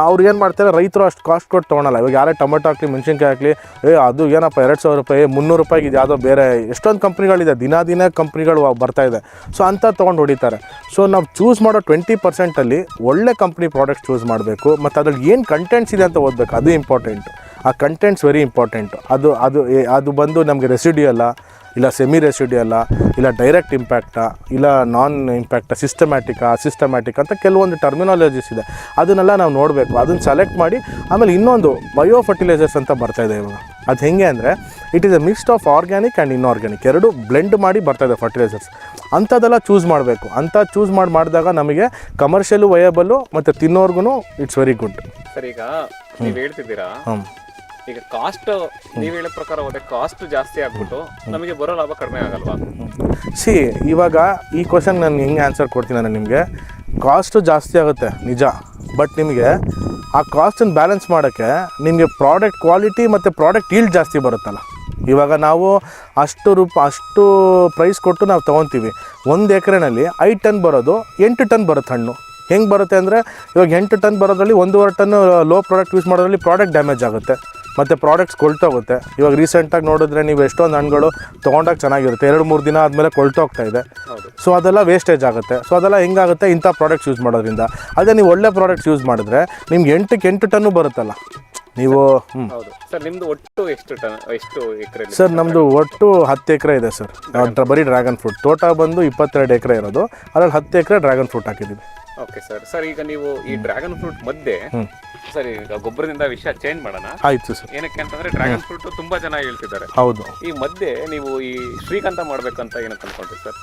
ಅವ್ರು ಏನು ಮಾಡ್ತಾರೆ, ರೈತರು ಅಷ್ಟು ಕಾಸ್ಟ್ ಕೊಟ್ಟು ತೊಗೊಳಲ್ಲ. ಇವಾಗ ಯಾರೇ ಟೊಮೆಟೊ ಹಾಕಲಿ, ಮೆಣಸಿನ್ಕಾಯಿ ಹಾಕಲಿ, ಅದು ಏನಪ್ಪ 2,000 ರೂಪಾಯಿ, 300 ರೂಪಾಯಿಗೆ ಇದು ಯಾವುದೋ ಬೇರೆ ಎಷ್ಟೊಂದು ಕಂಪ್ನಿಗಳಿದೆ, ದಿನ ಕಂಪ್ನಿಗಳು ಬರ್ತಾಯಿದೆ. ಸೊ ಅಂಥ ತೊಗೊಂಡು ಹೊಡಿತಾರೆ. ಸೊ ನಾವು ಚೂಸ್ ಮಾಡೋ 20%ಅಲ್ಲಿ ಒಳ್ಳೆ ಕಂಪ್ನಿ ಪ್ರಾಡಕ್ಟ್ಸ್ ಚೂಸ್ ಮಾಡಬೇಕು. ಮತ್ತು ಅದ್ರಲ್ಲಿ ಏನು ಕಂಟೆಂಟ್ಸ್ ಇದೆ ಅಂತ ಓದಬೇಕು, ಅದು ಇಂಪಾರ್ಟೆಂಟು. ಆ ಕಂಟೆಂಟ್ಸ್ ವೆರಿ ಇಂಪಾರ್ಟೆಂಟು. ಅದು ಬಂದು ನಮಗೆ ರೆಸಿಡ್ಯೂಯಲ್ಲ, ಇಲ್ಲ ಸೆಮಿ ರೆಸಿಡ್ಯೂಯಲ್ಲ, ಇಲ್ಲ ಡೈರೆಕ್ಟ್ ಇಂಪ್ಯಾಕ್ಟಾ, ಇಲ್ಲ ನಾನ್ ಇಂಪ್ಯಾಕ್ಟಾ, ಸಿಸ್ಟಮ್ಯಾಟಿಕ್ ಅಂತ ಕೆಲವೊಂದು ಟರ್ಮಿನಾಲಜೀಸ್ ಇದೆ. ಅದನ್ನೆಲ್ಲ ನಾವು ನೋಡಬೇಕು. ಅದನ್ನು ಸೆಲೆಕ್ಟ್ ಮಾಡಿ ಆಮೇಲೆ ಇನ್ನೊಂದು ಬಯೋ ಫರ್ಟಿಲೈಸರ್ಸ್ ಅಂತ ಬರ್ತಾಯಿದೆ ಇವಾಗ. ಅದು ಹೆಂಗೆ ಅಂದರೆ it is A mixed of organic and inorganic, ಎರಡು ಬ್ಲೆಂಡ್ ಮಾಡಿ ಬರ್ತಾಯಿದೆ ಫರ್ಟಿಲೈಸರ್ಸ್. ಅಂಥದ್ದೆಲ್ಲ ಚೂಸ್ ಮಾಡಬೇಕು. ಅಂಥ ಚೂಸ್ ಮಾಡಿದಾಗ ನಮಗೆ ಕಮರ್ಷಿಯಲು ವಯಬಲ್ಲು ಮತ್ತು ತಿನ್ನೋರ್ಗು ಇಟ್ಸ್ ವೆರಿ ಗುಡ್. ಸರ್, ಈಗ ನೀವು ಹೇಳ್ತಿದ್ದೀರಾ, ಈಗ ಕಾಸ್ಟ್ ನೀವು ಹೇಳೋ ಪ್ರಕಾರ ಹೋದ್ರೆ ಕಾಸ್ಟ್ ಜಾಸ್ತಿ ಆಗ್ಬಿಟ್ಟು ನಮಗೆ ಬರೋ ಲಾಭ ಕಡಿಮೆ ಆಗಲ್ವಾ? ಇವಾಗ ಈ ಕ್ವಶನ್ ನಾನು ಹೆಂಗೆ ಆನ್ಸರ್ ಕೊಡ್ತೀನಿ ನಾನು ನಿಮಗೆ. ಕಾಸ್ಟು ಜಾಸ್ತಿ ಆಗುತ್ತೆ ನಿಜ, ಬಟ್ ನಿಮಗೆ ಆ ಕಾಸ್ಟನ್ನು ಬ್ಯಾಲೆನ್ಸ್ ಮಾಡೋಕ್ಕೆ ನಿಮಗೆ ಪ್ರಾಡಕ್ಟ್ ಕ್ವಾಲಿಟಿ ಮತ್ತು ಪ್ರಾಡಕ್ಟ್ ಈಲ್ಡ್ ಜಾಸ್ತಿ ಬರುತ್ತಲ್ಲ. ಇವಾಗ ನಾವು ಅಷ್ಟು ಪ್ರೈಸ್ ಕೊಟ್ಟು ನಾವು ತೊಗೊತೀವಿ. 1 ಎಕರೆನಲ್ಲಿ 5 ಟನ್ ಬರೋದು 8 ಟನ್ ಬರುತ್ತೆ ಹಣ್ಣು. ಹೆಂಗೆ ಬರುತ್ತೆ ಅಂದರೆ ಇವಾಗ 8 ಟನ್ ಬರೋದ್ರಲ್ಲಿ 1.5 ಟನ್ ಲೋ ಪ್ರಾಡಕ್ಟ್ ಯೂಸ್ ಮಾಡೋದ್ರಲ್ಲಿ ಪ್ರಾಡಕ್ಟ್ ಡ್ಯಾಮೇಜ್ ಆಗುತ್ತೆ, ಮತ್ತು ಪ್ರಾಡಕ್ಟ್ಸ್ ಕೊಳ್ತೋಗುತ್ತೆ. ಇವಾಗ ರೀಸೆಂಟಾಗಿ ನೋಡಿದ್ರೆ ನೀವು ಎಷ್ಟೊಂದು ಹಣ್ಣುಗಳು ತೊಗೊಂಡಾಗ ಚೆನ್ನಾಗಿರುತ್ತೆ, 2-3 ದಿನ ಆದಮೇಲೆ ಕೊಳ್ತೋಗ್ತಾ ಇದೆ. ಸೊ ಅದೆಲ್ಲ ವೇಸ್ಟೇಜ್ ಆಗುತ್ತೆ. ಸೊ ಅದೆಲ್ಲ ಹೆಂಗಾಗುತ್ತೆ, ಇಂಥ ಪ್ರಾಡಕ್ಟ್ಸ್ ಯೂಸ್ ಮಾಡೋದ್ರಿಂದ. ಅದೇ ನೀವು ಒಳ್ಳೆ ಪ್ರಾಡಕ್ಟ್ಸ್ ಯೂಸ್ ಮಾಡಿದ್ರೆ ನಿಮ್ಗೆ 8 ಟನ್ನು ಬರುತ್ತಲ್ಲ ನೀವು. ಸರ್, ನಿಮ್ದು ಒಟ್ಟು ಎಷ್ಟು ಎಕರೆ? ಸರ್, ನಮ್ಮದು ಒಟ್ಟು 10 ಎಕರೆ ಇದೆ ಸರ್. ಬರೀ ಡ್ರ್ಯಾಗನ್ ಫ್ರೂಟ್ ತೋಟ ಬಂದು 22 ಎಕರೆ ಇರೋದು, ಅದರಲ್ಲಿ 10 ಎಕರೆ ಡ್ರ್ಯಾಗನ್ ಫ್ರೂಟ್ ಹಾಕಿದ್ದೀವಿ. ಓಕೆ ಸರ್, ಈಗ ನೀವು ಈ ಡ್ರ್ಯಾಗನ್ ಫ್ರೂಟ್ ಮಧ್ಯೆ ಸರ್ ಈಗ ಗೊಬ್ಬರದಿಂದ ವಿಷಯ ಚೇಂಜ್ ಮಾಡೋಣ. ಆಯ್ತು ಸರ್. ಏನಕ್ಕೆ ಅಂತಂದ್ರೆ ಡ್ರ್ಯಾಗನ್ ಫ್ರೂಟ್ ತುಂಬಾ ಜನ ಹೇಳ್ತಿದ್ದಾರೆ. ಹೌದು. ಈ ಮಧ್ಯೆ ನೀವು ಈ ಶ್ರೀಗಂಧ ಮಾಡ್ಬೇಕಂತ ಏನಕ್ಕೆ ಅನ್ಕೊಂಡ್ರಿ ಸರ್?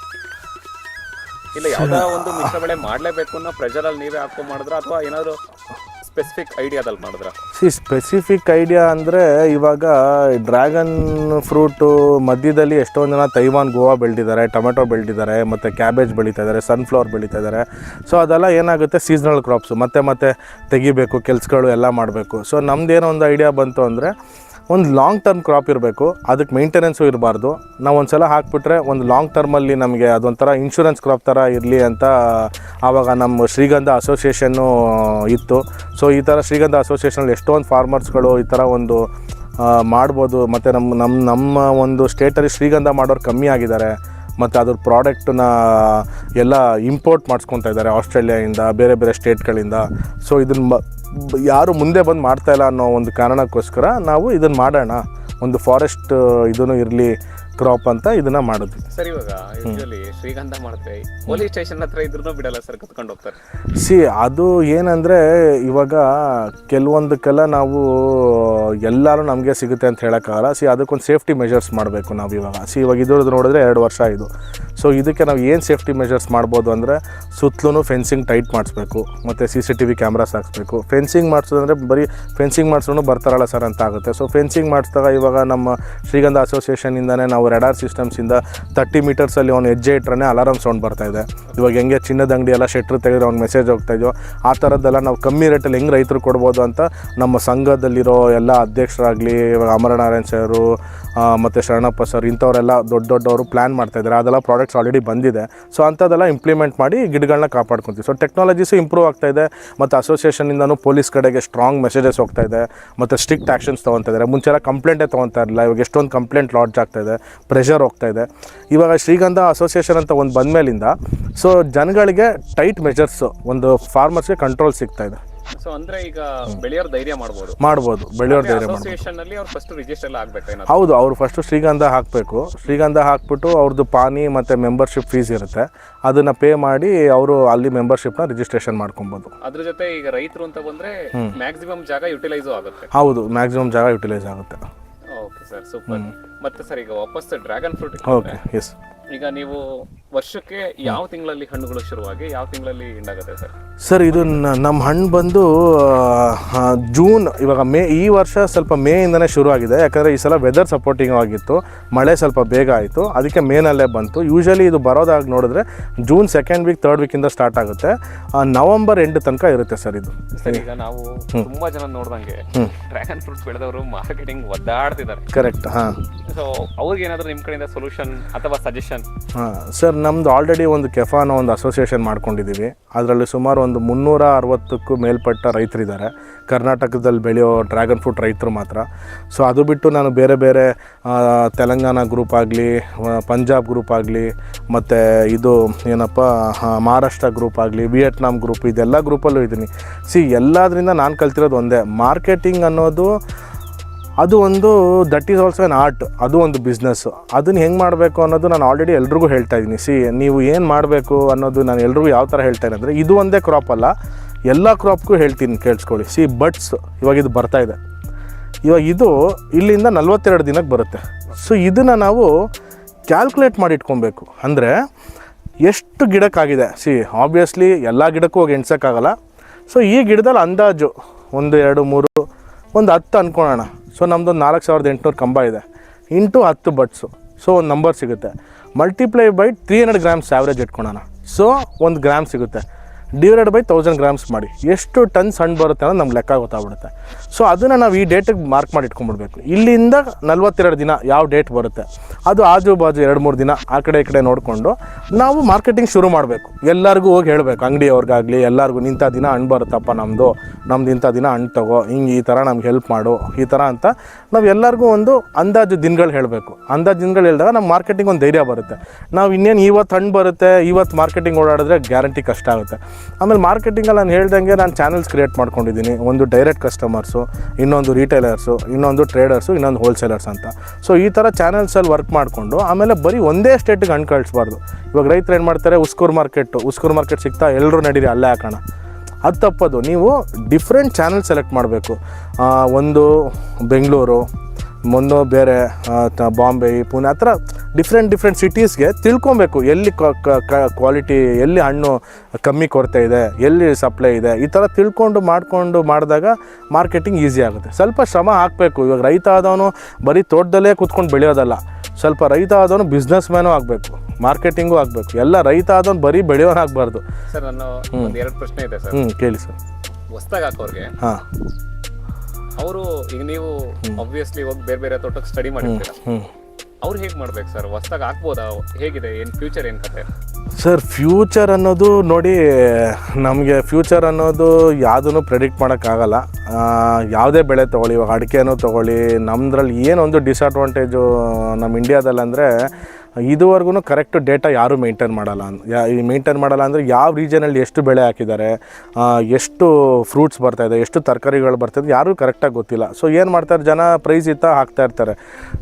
ಇಲ್ಲ ಯಾವ್ದೋ ಒಂದು ಮಿಶ್ರ ಬೆಳೆ ಮಾಡ್ಲೇಬೇಕು ಅನ್ನೋ ಪ್ರೆಷರ್ ಅಲ್ಲಿ ನೀವೇ ಹಾಕೋ ಮಾಡಿದ್ರ, ಅಥವಾ ಏನಾದ್ರು ಸ್ಪೆಸಿಫಿಕ್ ಐಡಿಯಾದಲ್ಲಿ ಮಾಡಿದ್ರ? ಸ್ಪೆಸಿಫಿಕ್ ಐಡಿಯಾ ಅಂದರೆ ಇವಾಗ ಡ್ರ್ಯಾಗನ್ ಫ್ರೂಟು ಮಧ್ಯದಲ್ಲಿ ಎಷ್ಟೊಂದು ಜನ ತೈವಾನ್, ಗೋವಾ ಬೆಳೆದಿದ್ದಾರೆ, ಟೊಮೆಟೊ ಬೆಳೆದಿದ್ದಾರೆ, ಮತ್ತು ಕ್ಯಾಬೇಜ್ ಬೆಳೀತಾ ಇದ್ದಾರೆ, ಸನ್ಫ್ಲವರ್ ಬೆಳೀತಾ ಇದ್ದಾರೆ. ಸೊ ಅದೆಲ್ಲ ಏನಾಗುತ್ತೆ, ಸೀಸ್ನಲ್ ಕ್ರಾಪ್ಸು ಮತ್ತೆ ತೆಗಿಬೇಕು, ಕೆಲಸಗಳು ಎಲ್ಲ ಮಾಡಬೇಕು. ಸೊ ನಮ್ದೇನೋ ಒಂದು ಐಡಿಯಾ ಬಂತು ಅಂದರೆ ಒಂದು ಲಾಂಗ್ ಟರ್ಮ್ ಕ್ರಾಪ್ ಇರಬೇಕು, ಅದಕ್ಕೆ ಮೇಂಟೆನೆನ್ಸು ಇರಬಾರ್ದು. ನಾವು ಒಂದು ಸಲ ಹಾಕ್ಬಿಟ್ರೆ ಒಂದು ಲಾಂಗ್ ಟರ್ಮಲ್ಲಿ ನಮಗೆ ಅದೊಂಥರ ಇನ್ಶೂರೆನ್ಸ್ ಕ್ರಾಪ್ ಥರ ಇರಲಿ ಅಂತ ಆವಾಗ ನಮ್ಮ ಶ್ರೀಗಂಧ ಅಸೋಸಿಯೇಷನ್ನು ಇತ್ತು. ಸೊ ಈ ಥರ ಶ್ರೀಗಂಧ ಅಸೋಸಿಯೇಷನಲ್ಲಿ ಎಷ್ಟೊಂದು ಫಾರ್ಮರ್ಸ್ಗಳು ಈ ಥರ ಒಂದು ಮಾಡ್ಬೋದು. ಮತ್ತು ನಮ್ಮ ಒಂದು ಸ್ಟೇಟಲ್ಲಿ ಶ್ರೀಗಂಧ ಮಾಡೋರು ಕಮ್ಮಿ ಆಗಿದ್ದಾರೆ, ಮತ್ತು ಅದ್ರ ಪ್ರಾಡಕ್ಟನ್ನ ಎಲ್ಲ ಇಂಪೋರ್ಟ್ ಮಾಡಿಸ್ಕೊತಾ ಇದ್ದಾರೆ ಆಸ್ಟ್ರೇಲಿಯಾದಿಂದ, ಬೇರೆ ಸ್ಟೇಟ್ಗಳಿಂದ. ಸೊ ಇದನ್ನು ಯಾರು ಮುಂದೆ ಬಂದು ಮಾಡ್ತಾಯಿಲ್ಲ ಅನ್ನೋ ಒಂದು ಕಾರಣಕ್ಕೋಸ್ಕರ ನಾವು ಇದನ್ನು ಮಾಡೋಣ, ಒಂದು ಫಾರೆಸ್ಟ್ ಇದನ್ನು ಇರಲಿ ಕ್ರಾಪ್ ಅಂತ ಇದನ್ನ ಮಾಡಿದ್ವಿ. ಸರ್, ಇವಾಗ ಯೂಶುವಲಿ ಶ್ರೀಗಂಧ ಮಾಡಿದ್ರೆ ಪೊಲೀಸ್ ಸ್ಟೇಷನ್ ಹತ್ರ ಇದ್ರೂ ಬಿಡಲ್ಲ ಸರ್, ಕತ್ಕೊಂಡು ಹೋಗ್ತಾರೆ. ಅದು ಏನಂದರೆ ಇವಾಗ ಕೆಲವೊಂದಕ್ಕೆಲ್ಲ ನಾವು ಎಲ್ಲರೂ ನಮಗೆ ಸಿಗುತ್ತೆ ಅಂತ ಹೇಳೋಕ್ಕಾಗಲ್ಲ. ಅದಕ್ಕೊಂದು ಸೇಫ್ಟಿ ಮೆಷರ್ಸ್ ಮಾಡಬೇಕು ನಾವು ಇವಾಗ. ಇವಾಗ ಇದ್ರದ್ದು ನೋಡಿದ್ರೆ 2 ವರ್ಷ ಇದು. ಸೊ ಇದಕ್ಕೆ ನಾವು ಏನು ಸೇಫ್ಟಿ ಮೆಷರ್ಸ್ ಮಾಡ್ಬೋದು ಅಂದರೆ ಸುತ್ತಲೂ ಫೆನ್ಸಿಂಗ್ ಟೈಟ್ ಮಾಡಿಸ್ಬೇಕು, ಮತ್ತು CCTV ಕ್ಯಾಮ್ರಾಸ್ ಹಾಕ್ಸ್ಬೇಕು. ಫೆನ್ಸಿಂಗ್ ಮಾಡಿಸೋದಂದರೆ ಬರೀ ಫೆನ್ಸಿಂಗ್ ಮಾಡಿಸೋನು ಬರ್ತಾರಲ್ಲ ಸರ್ ಅಂತ ಆಗುತ್ತೆ. ಸೊ ಫೆನ್ಸಿಂಗ್ ಮಾಡಿಸಿದಾಗ ಇವಾಗ ನಮ್ಮ ಶ್ರೀಗಂಧ ಅಸೋಸಿಯೇಷನಿಂದನೇ ನಾವು ರೆಡಾರ್ ಸಿಸ್ಟಮ್ಸಿಂದ 30 ಮೀಟರ್ಸಲ್ಲಿ ಅವ್ನು ಹೆಜ್ಜೆ ಇಟ್ಟರೆ ಅಲಾರಮ್ ಸೌಂಡ್ ಬರ್ತಾಯಿದೆ. ಇವಾಗ ಹೆಂಗೆ ಚಿನ್ನದ ಅಂಗಡಿ ಎಲ್ಲ ಶೆಟ್ರ್ ತೆಗೆದ್ರೆ ಅವ್ನಿಗೆ ಮೆಸೇಜ್ ಹೋಗ್ತಾಯಿದೆಯೋ ಆ ಥರದ್ದೆಲ್ಲ ನಾವು ಕಮ್ಮಿ ರೇಟಲ್ಲಿ ಹೆಂಗೆ ರೈತರು ಕೊಡ್ಬೋದು ಅಂತ ನಮ್ಮ ಸಂಘದಲ್ಲಿರೋ ಎಲ್ಲ ಅಧ್ಯಕ್ಷರಾಗಲಿ, ಇವಾಗ ಅಮರನಾರಾಯಣ್ ಸರು ಮತ್ತು ಶರಣಪ್ಪ ಸರ್ ಇಂಥವರೆಲ್ಲ ದೊಡ್ಡವರು ಪ್ಲ್ಯಾನ್ ಮಾಡ್ತಾಯಿದ್ದಾರೆ. ಅದೆಲ್ಲ ಪ್ರಾಡಕ್ಟ್ಸ್ ಆಲ್ರೆಡಿ ಬಂದಿದೆ. ಸೊ ಅಂಥದ್ದೆಲ್ಲ ಇಂಪ್ಲಿಮೆಂಟ್ ಮಾಡಿ ಗಿಡಗಳನ್ನ ಕಾಪಾಡ್ಕೊತೀವಿ. ಸೊ ಟೆಕ್ನಾಲಜೀಸು ಇಂಪ್ರೂವ್ ಆಗ್ತಾಯಿದೆ, ಮತ್ತು ಅಸೋಸಿಯೇಷನಿಂದನೂ ಪೊಲೀಸ್ ಕಡೆಗೆ ಸ್ಟ್ರಾಂಗ್ ಮೆಸೇಜಸ್ ಹೋಗ್ತಾಯಿದೆ, ಮತ್ತು ಸ್ಟ್ರಿಕ್ಟ್ ಆ್ಯಕ್ಷನ್ಸ್ ತೊಗೊತಿದ್ದಾರೆ. ಮುಂಚೆಲ್ಲ ಕಂಪ್ಲೇಂಟೇ ತೊಗೊತಾ ಇರಲಿಲ್ಲ, ಇವಾಗ ಎಷ್ಟೊಂದು ಕಂಪ್ಲೇಂಟ್ ಲಾಡ್ಜ್ ಆಗ್ತಾಯಿದೆ, ಪ್ರೆಷರ್ ಹೋಗ್ತಾಯಿದೆ. ಇವಾಗ ಶ್ರೀಗಂಧ ಅಸೋಸಿಯೇಷನ್ ಅಂತ ಒಂದು ಬಂದಮೇಲಿಂದ ಸೊ ಜನಗಳಿಗೆ ಟೈಟ್ ಮೆಜರ್ಸ್, ಒಂದು ಫಾರ್ಮರ್ಸ್ಗೆ ಕಂಟ್ರೋಲ್ ಸಿಗ್ತಾಯಿದೆ. ಸೊ ಅಂದ್ರೆ ಈಗ ಬೆಳೆಯೋರು ಧೈರ್ಯ ಮಾಡ್ಬೋದು, ಬೆಳೆಯೋರು ಧೈರ್ಯ ಮಾಡ್ಬೋದು. ಅಸೋಸಿಯೇಷನ್ ಅಲ್ಲಿ ಅವ್ರು ಫಸ್ಟ್ ರಿಜಿಸ್ಟರ್ ಎಲ್ಲ ಆಗ್ಬೇಕು. ಹೌದು, ಅವರು ಫಸ್ಟು ಶ್ರೀಗಂಧ ಹಾಕಬೇಕು. ಶ್ರೀಗಂಧ ಹಾಕ್ಬಿಟ್ಟು ಅವ್ರದ್ದು ಪಾನಿ ಮತ್ತು ಮೆಂಬರ್ಶಿಪ್ ಫೀಸ್ ಇರುತ್ತೆ, ಅದನ್ನು ಪೇ ಮಾಡಿ ಅವರು ಅಲ್ಲಿ ಮೆಂಬರ್ಶಿಪ್ನ ರಿಜಿಸ್ಟ್ರೇಷನ್ ಮಾಡ್ಕೊಬೋದು. ಅದ್ರ ಜೊತೆ ಈಗ ರೈತರು ಅಂತ ಬಂದರೆ ಮ್ಯಾಕ್ಸಿಮಮ್ ಜಾಗ ಯುಟಿಲೈಸು ಆಗುತ್ತೆ. ಹೌದು, ಮ್ಯಾಕ್ಸಿಮಮ್ ಜಾಗ ಯುಟಿಲೈಸ್ ಆಗುತ್ತೆ. Okay sir, super. ಮತ್ತೆ ಸರ್ ಈಗ ವಾಪಸ್ ಡ್ರ್ಯಾಗನ್ ಫ್ರೂಟ್, ಓಕೆ, ಎಸ್. ಈಗ ನೀವು ವರ್ಷಕ್ಕೆ ಯಾವ ತಿಂಗಳಲ್ಲಿ ಹಣ್ಣುಗಳು ಶುರುವಾಗಿ ಯಾವ ತಿಂಗಳಲ್ಲಿ ಎಂಡಾಗುತ್ತೆ ಸರ್? ಸರ್ ಇದು ನಮ್ಮ ಹಣ್ಣು ಬಂದು ಜೂನ್, ಇವಾಗ ಮೇ, ಈ ವರ್ಷ ಸ್ವಲ್ಪ ಮೇಯಿಂದನೇ ಶುರು ಆಗಿದೆ. ಯಾಕಂದರೆ ಈ ಸಲ ವೆದರ್ ಸಪೋರ್ಟಿಂಗ್ ಆಗಿತ್ತು, ಮಳೆ ಸ್ವಲ್ಪ ಬೇಗ ಆಯಿತು, ಅದಕ್ಕೆ ಮೇನಲ್ಲೇ ಬಂತು. ಯೂಶಲಿ ಇದು ಬರೋದಾಗಿ ನೋಡಿದ್ರೆ ಜೂನ್ 2nd ವೀಕ್ 3rd ವೀಕಿಂದ ಸ್ಟಾರ್ಟ್ ಆಗುತ್ತೆ, ನವಂಬರ್ ಎಂಡ್ ತನಕ ಇರುತ್ತೆ ಸರ್ ಇದು. ಸರ್ ಈಗ ನಾವು ತುಂಬಾ ಜನ ನೋಡ್ದಂಗೆ ಡ್ರ್ಯಾಗನ್ ಫ್ರೂಟ್ಸ್ ಬೆಳೆದವರು ಮಾರ್ಕೆಟಿಂಗ್ ಒದ್ದಾಡ್ತಿದ್ದಾರೆ. ಕರೆಕ್ಟ್. ಹಾಂ. ಸೊ ಅವ್ರಿಗೆ ಏನಾದರೂ ನಿಮ್ಮ ಕಡೆಯಿಂದ ಸೊಲ್ಯೂಷನ್ ಅಥವಾ ಸಜೆಷನ್? ಹಾಂ ಸರ್, ನಮ್ಮದು ಆಲ್ರೆಡಿ ಒಂದು ಕೆಫಾನ ಒಂದು ಅಸೋಸಿಯೇಷನ್ ಮಾಡ್ಕೊಂಡಿದ್ದೀವಿ. ಅದರಲ್ಲಿ ಸುಮಾರು ಒಂದು 360ಕ್ಕೂ ಮೇಲ್ಪಟ್ಟ ರೈತರಿದ್ದಾರೆ ಕರ್ನಾಟಕದಲ್ಲಿ ಬೆಳೆಯೋ ಡ್ರ್ಯಾಗನ್ ಫ್ರೂಟ್ ರೈತರು ಮಾತ್ರ. ಸೊ ಅದು ಬಿಟ್ಟು ನಾನು ಬೇರೆ ಬೇರೆ ತೆಲಂಗಾಣ ಗ್ರೂಪ್ ಆಗಲಿ, ಪಂಜಾಬ್ ಗ್ರೂಪ್ ಆಗಲಿ, ಮತ್ತು ಇದು ಏನಪ್ಪ ಮಹಾರಾಷ್ಟ್ರ ಗ್ರೂಪ್ ಆಗಲಿ, ವಿಯೆಟ್ನಾಂ ಗ್ರೂಪ್, ಇದೆಲ್ಲ ಗ್ರೂಪಲ್ಲೂ ಇದ್ದೀನಿ. ಎಲ್ಲದರಿಂದ ನಾನು ಕಲ್ತಿರೋದು ಒಂದೇ, ಮಾರ್ಕೆಟಿಂಗ್ ಅನ್ನೋದು ಅದು ಒಂದು that is also on art, ಅದು ಒಂದು ಬಿಸ್ನೆಸ್ಸು. ಅದನ್ನು ಹೆಂಗೆ ಮಾಡಬೇಕು ಅನ್ನೋದು ನಾನು ಆಲ್ರೆಡಿ ಎಲ್ರಿಗೂ ಹೇಳ್ತಾ ಇದ್ದೀನಿ. ನೀವು ಏನು ಮಾಡಬೇಕು ಅನ್ನೋದು ನಾನು ಎಲ್ರಿಗೂ ಯಾವ ಥರ ಹೇಳ್ತಾಯಿದ್ದೀನಿ ಅಂದರೆ, ಇದು ಒಂದೇ ಕ್ರಾಪ್ ಅಲ್ಲ, ಎಲ್ಲ ಕ್ರಾಪ್ಗೂ ಹೇಳ್ತೀನಿ, ಕೇಳಿಸ್ಕೊಳ್ಳಿ. ಬಡ್ಸ್ ಇವಾಗ ಇದು ಬರ್ತಾಯಿದೆ, ಇವಾಗ ಇದು ಇಲ್ಲಿಂದ 42 ದಿನಕ್ಕೆ ಬರುತ್ತೆ. ಸೊ ಇದನ್ನು ನಾವು ಕ್ಯಾಲ್ಕುಲೇಟ್ ಮಾಡಿ ಇಟ್ಕೊಬೇಕು. ಅಂದರೆ ಎಷ್ಟು ಗಿಡಕ್ಕಾಗಿದೆ, ಆಬ್ವಿಯಸ್ಲಿ ಎಲ್ಲ ಗಿಡಕ್ಕೂ ಹೋಗಿ ಎಣ್ಸೋಕ್ಕಾಗಲ್ಲ. ಸೊ ಈ ಗಿಡದಲ್ಲಿ ಅಂದಾಜು 1, 2, 3, ಒಂದು 10 ಅಂದ್ಕೊಳ್ಳೋಣ. ಸೊ ನಮ್ಮದೊಂದು 4800 ಕಂಬ ಇದೆ, ಇಂಟು 10 ಬಡ್ಸು. ಸೊ ಒಂದು ನಂಬರ್ ಸಿಗುತ್ತೆ. ಮಲ್ಟಿಪ್ಲೈ ಬೈ 300 ಗ್ರಾಮ್ಸ್ ಆ್ಯಾವ್ರೇಜ್ ಇಟ್ಕೊಳ್ಳೋಣ. ಸೊ 1 ಗ್ರಾಮ್ ಸಿಗುತ್ತೆ. ಡಿವೈಡೆಡ್ ಬೈ 1000 ಗ್ರಾಮ್ಸ್ ಮಾಡಿ ಎಷ್ಟು ಟನ್ಸ್ ಹಣ್ಣು ಬರುತ್ತೆ ಅನ್ನೋದು ನಮ್ಗೆ ಲೆಕ್ಕ ಗೊತ್ತಾಗ್ಬಿಡುತ್ತೆ. ಸೊ ಅದನ್ನು ನಾವು ಈ ಡೇಟಿಗೆ ಮಾರ್ಕ್ ಮಾಡಿ ಇಟ್ಕೊಂಡ್ಬಿಡ್ಬೇಕು. ಇಲ್ಲಿಂದ 42 ದಿನ ಯಾವ ಡೇಟ್ ಬರುತ್ತೆ ಅದು ಆಜು ಬಾಜು 2-3 ದಿನ ಆ ಕಡೆ ಈ ಕಡೆ ನೋಡಿಕೊಂಡು ನಾವು ಮಾರ್ಕೆಟಿಂಗ್ ಶುರು ಮಾಡಬೇಕು. ಎಲ್ಲರಿಗೂ ಹೋಗಿ ಹೇಳಬೇಕು, ಅಂಗಡಿಯವ್ರಿಗಾಗಲಿ ಎಲ್ಲರಿಗೂ, ಇಂಥ ದಿನ ಹಣ್ಣು ಬರುತ್ತಪ್ಪ ನಮ್ಮದು ಇಂಥ ದಿನ ಹಣ್ಣು ತಗೋ, ಹಿಂಗೆ ಈ ಥರ ನಮ್ಗೆ ಹೆಲ್ಪ್ ಮಾಡು, ಈ ಥರ ಅಂತ ನಾವು ಎಲ್ಲರಿಗೂ ಒಂದು ಅಂದಾಜು ದಿನಗಳು ಹೇಳಬೇಕು. ಅಂದಾಜು ದಿನಗಳು ಹೇಳಿದಾಗ ನಮ್ಮ ಮಾರ್ಕೆಟಿಂಗ್ ಒಂದು ಧೈರ್ಯ ಬರುತ್ತೆ. ನಾವು ಇನ್ನೇನು ಇವತ್ತು ಹಣ್ಣು ಬರುತ್ತೆ, ಇವತ್ತು ಮಾರ್ಕೆಟಿಂಗ್ ಓಡಾಡಿದ್ರೆ ಗ್ಯಾರಂಟಿ ಕಷ್ಟ ಆಗುತ್ತೆ. ಆಮೇಲೆ ಮಾರ್ಕೆಟಿಂಗಲ್ಲಿ ನಾನು ಹೇಳ್ದಂಗೆ ನಾನು ಚಾನಲ್ಸ್ ಕ್ರಿಯೇಟ್ ಮಾಡ್ಕೊಂಡಿದ್ದೀನಿ. ಒಂದು ಡೈರೆಕ್ಟ್ ಕಸ್ಟಮರ್ಸು, ಇನ್ನೊಂದು ರಿಟೇಲರ್ಸು, ಇನ್ನೊಂದು ಟ್ರೇಡರ್ಸು, ಇನ್ನೊಂದು ಹೋಲ್ಸೇಲರ್ಸ್ ಅಂತ. ಸೊ ಈ ಥರ ಚಾನಲ್ಸಲ್ಲಿ ವರ್ಕ್ ಮಾಡಿಕೊಂಡು ಆಮೇಲೆ ಬರೀ ಒಂದೇ ಸ್ಟೇಟಿಗೆ ಹಣ್ಣು ಕಳಿಸ್ಬಾರ್ದು. ಇವಾಗ ರೈತರು ಏನು ಮಾಡ್ತಾರೆ, ಉಸ್ಕೂರು ಮಾರ್ಕೆಟ್ ಸಿಗ್ತಾ ಎಲ್ಲರೂ ನಡೀರಿ ಅಲ್ಲೇ ಹಾಕೋಣ, ಅದು ತಪ್ಪದು. ನೀವು ಡಿಫ್ರೆಂಟ್ ಚಾನಲ್ ಸೆಲೆಕ್ಟ್ ಮಾಡಬೇಕು. ಒಂದು ಬೆಂಗಳೂರು, ಒಂದು ಬೇರೆ ಬಾಂಬೆ, ಪುಣೆ, ಆ ಥರ ಡಿಫ್ರೆಂಟ್ ಸಿಟೀಸ್ಗೆ ತಿಳ್ಕೊಬೇಕು ಎಲ್ಲಿ ಕ್ವಾಲಿಟಿ, ಎಲ್ಲಿ ಹಣ್ಣು ಕಮ್ಮಿ ಕೊರತೆ ಇದೆ, ಎಲ್ಲಿ ಸಪ್ಲೈ ಇದೆ. ಈ ಥರ ಮಾಡಿಕೊಂಡು ಮಾಡಿದಾಗ ಮಾರ್ಕೆಟಿಂಗ್ ಈಸಿ ಆಗುತ್ತೆ. ಸ್ವಲ್ಪ ಶ್ರಮ ಹಾಕಬೇಕು. ಇವಾಗ ರೈತ ಆದವನು ಬರೀ ತೋಟದಲ್ಲೇ ಕೂತ್ಕೊಂಡು ಬೆಳೆಯೋದಲ್ಲ, ಸ್ವಲ್ಪ ರೈತ ಆದವನು ಬಿಸ್ನೆಸ್ ಮ್ಯಾನು ಆಗಬೇಕು, ಮಾರ್ಕೆಟಿಂಗು ಆಗಬೇಕು. ಎಲ್ಲ ರೈತ ಆದವನು ಬರೀ ಬೆಳೆಯೋನಾಗಬಾರ್ದು. ಸರ್ ನನ್ನ ಒಂದು 2 ಪ್ರಶ್ನೆ ಇದೆ ಸರ್. ಕೇಳಿ ಸರ್. ಹೊಸ್ದಾಗಿ ಹಾಕೋರಿಗೆ, ಹಾಂ, ಅವರು ಈಗ ನೀವು ಆಬ್ವಿಯಸ್ಲಿ ಹೋಗಿ ಬೇರೆ ಬೇರೆ ತೋಟಕ್ಕೆ ಸ್ಟಡಿ ಮಾಡಿರ್ತೀರ, ಅವ್ರು ಹೇಗೆ ಮಾಡ್ಬೇಕು ಸರ್? ಹೊಸ್ದಾಗಿ ಹಾಕ್ಬೋದಾ? ಹೇಗಿದೆ, ಏನು ಫ್ಯೂಚರ್ ಏನು ಕತೆ ಸರ್? ಫ್ಯೂಚರ್ ಅನ್ನೋದು ನೋಡಿ, ನಮಗೆ ಫ್ಯೂಚರ್ ಅನ್ನೋದು ಯಾವುದನ್ನು ಪ್ರೆಡಿಕ್ಟ್ ಮಾಡೋಕ್ಕಾಗಲ್ಲ. ಯಾವುದೇ ಬೆಳೆ ತೊಗೊಳ್ಳಿ, ಇವಾಗ ಅಡಿಕೆನೂ ತೊಗೊಳ್ಳಿ, ನಮ್ಮದ್ರಲ್ಲಿ ಏನೊಂದು ಡಿಸ್ಅಡ್ವಾಂಟೇಜು ನಮ್ಮ ಇಂಡಿಯಾದಲ್ಲಿ ಅಂದರೆ, ಇದುವರೆಗೂ ಕರೆಕ್ಟ್ ಡೇಟಾ ಯಾರೂ ಮೇಂಟೈನ್ ಮಾಡಲ್ಲ. ಅಂದರೆ ಯಾವ ರೀಜನಲ್ಲಿ ಎಷ್ಟು ಬೆಳೆ ಹಾಕಿದ್ದಾರೆ, ಎಷ್ಟು ಫ್ರೂಟ್ಸ್ ಬರ್ತಾಯಿದೆ, ಎಷ್ಟು ತರಕಾರಿಗಳು ಬರ್ತಾಯಿದೆ, ಯಾರೂ ಕರೆಕ್ಟಾಗಿ ಗೊತ್ತಿಲ್ಲ. ಸೊ ಏನು ಮಾಡ್ತಾರೆ ಜನ, ಪ್ರೈಸ್ ಹಾಕ್ತಾಯಿರ್ತಾರೆ.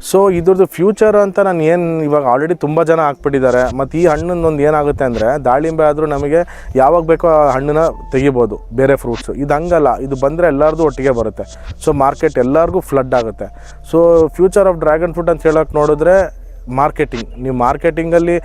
ಸೊ ಇದ್ರದ್ದು ಫ್ಯೂಚರ್ ಅಂತ ನಾನು ಇವಾಗ ಆಲ್ರೆಡಿ ತುಂಬ ಜನ ಹಾಕ್ಬಿಟ್ಟಿದ್ದಾರೆ. ಮತ್ತು ಈ ಹಣ್ಣನ್ನೊಂದು ಏನಾಗುತ್ತೆ ಅಂದರೆ, ದಾಳಿಂಬೆ ಆದರೂ ನಮಗೆ ಯಾವಾಗ ಬೇಕೋ ಆ ಹಣ್ಣನ್ನ ತೆಗಿಬೋದು, ಬೇರೆ ಫ್ರೂಟ್ಸು. ಇದು ಹಂಗಲ್ಲ, ಇದು ಬಂದರೆ ಎಲ್ಲರದು ಒಟ್ಟಿಗೆ ಬರುತ್ತೆ. ಸೊ ಮಾರ್ಕೆಟ್ ಎಲ್ಲರಿಗೂ ಫ್ಲಡ್ ಆಗುತ್ತೆ. So future of dragon fruit ಅಂತ ಹೇಳೋಕೆ ನೋಡಿದ್ರೆ ಮಾರ್ಕೆಟಿಂಗ್. ನೀವು ಮಾರ್ಕೆಟಿಂಗಲ್ಲಿ